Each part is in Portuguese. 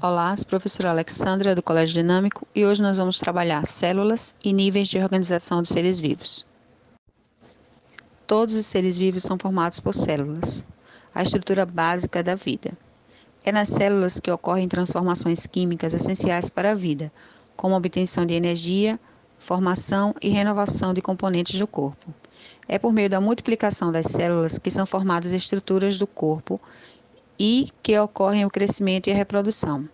Olá, sou a professora Alexandra do Colégio Dinâmico e hoje nós vamos trabalhar células e níveis de organização dos seres vivos. Todos os seres vivos são formados por células, a estrutura básica da vida. É nas células que ocorrem transformações químicas essenciais para a vida, como a obtenção de energia, formação e renovação de componentes do corpo. É por meio da multiplicação das células que são formadas estruturas do corpo e que ocorrem o crescimento e a reprodução.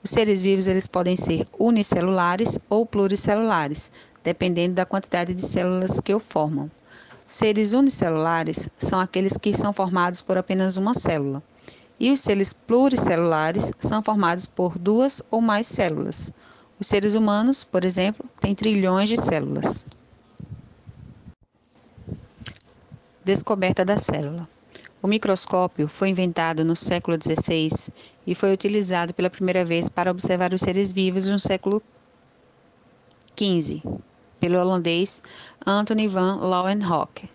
Os seres vivos eles podem ser unicelulares ou pluricelulares, dependendo da quantidade de células que o formam. Seres unicelulares são aqueles que são formados por apenas uma célula, e os seres pluricelulares são formados por duas ou mais células. Os seres humanos, por exemplo, têm trilhões de células. Descoberta da célula. O microscópio foi inventado no século XVI e foi utilizado pela primeira vez para observar os seres vivos no século XV, pelo holandês Anthony van Leeuwenhoek.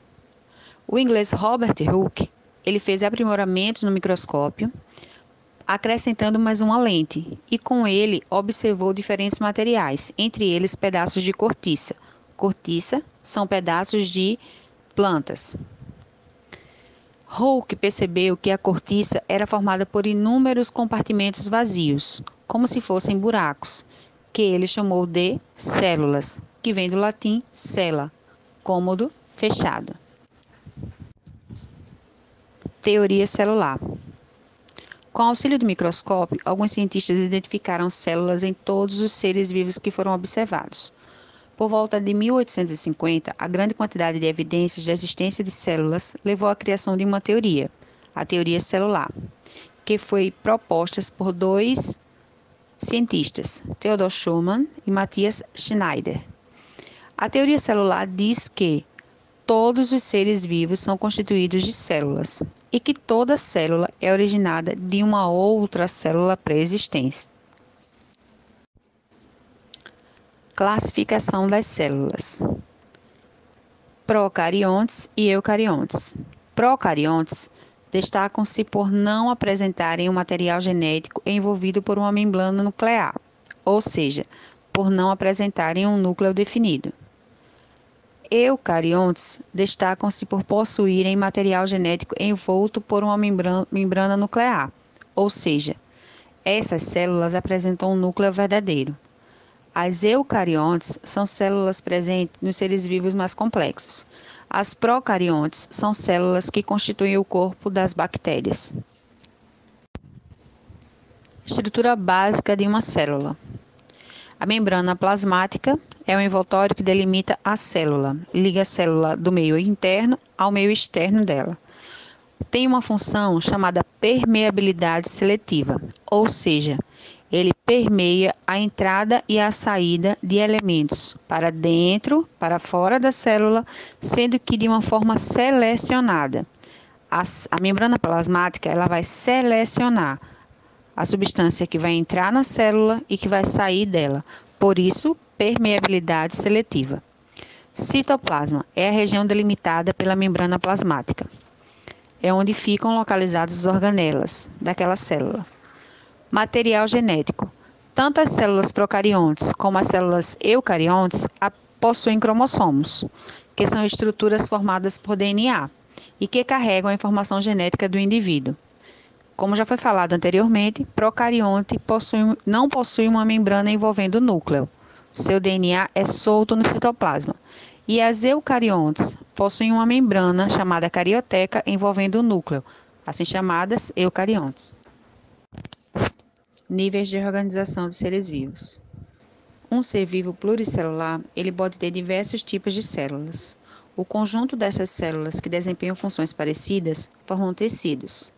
O inglês Robert Hooke, ele fez aprimoramentos no microscópio, acrescentando mais uma lente, e com ele observou diferentes materiais, entre eles pedaços de cortiça. Cortiça são pedaços de plantas. Hooke percebeu que a cortiça era formada por inúmeros compartimentos vazios, como se fossem buracos, que ele chamou de células, que vem do latim cella, cômodo, fechado. Teoria celular. Com auxílio do microscópio, alguns cientistas identificaram células em todos os seres vivos que foram observados. Por volta de 1850, a grande quantidade de evidências da existência de células levou à criação de uma teoria, a teoria celular, que foi proposta por dois cientistas, Theodor Schumann e Matthias Schneider. A teoria celular diz que todos os seres vivos são constituídos de células e que toda célula é originada de uma outra célula pré-existente. Classificação das células. Procariontes e eucariontes. Procariontes destacam-se por não apresentarem um material genético envolvido por uma membrana nuclear, ou seja, por não apresentarem um núcleo definido. Eucariontes destacam-se por possuírem material genético envolto por uma membrana nuclear, ou seja, essas células apresentam um núcleo verdadeiro. As eucariontes são células presentes nos seres vivos mais complexos. As procariontes são células que constituem o corpo das bactérias. Estrutura básica de uma célula. A membrana plasmática é o envoltório que delimita a célula, liga a célula do meio interno ao meio externo dela. Tem uma função chamada permeabilidade seletiva, ou seja, ele permeia a entrada e a saída de elementos para dentro, para fora da célula, sendo que de uma forma selecionada. A membrana plasmática ela vai selecionar a substância que vai entrar na célula e que vai sair dela. Por isso, permeabilidade seletiva. Citoplasma é a região delimitada pela membrana plasmática. É onde ficam localizadas as organelas daquela célula. Material genético. Tanto as células procariontes como as células eucariontes possuem cromossomos, que são estruturas formadas por DNA e que carregam a informação genética do indivíduo. Como já foi falado anteriormente, procarionte não possui uma membrana envolvendo o núcleo. Seu DNA é solto no citoplasma. E as eucariontes possuem uma membrana chamada carioteca envolvendo o núcleo, assim chamadas eucariontes. Níveis de organização dos seres vivos. Um ser vivo pluricelular, ele pode ter diversos tipos de células. O conjunto dessas células que desempenham funções parecidas formam tecidos.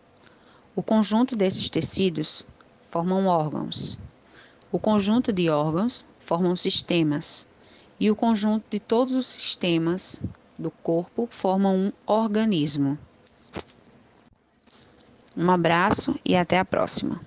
O conjunto desses tecidos formam órgãos. O conjunto de órgãos formam sistemas. E o conjunto de todos os sistemas do corpo formam um organismo. Um abraço e até a próxima.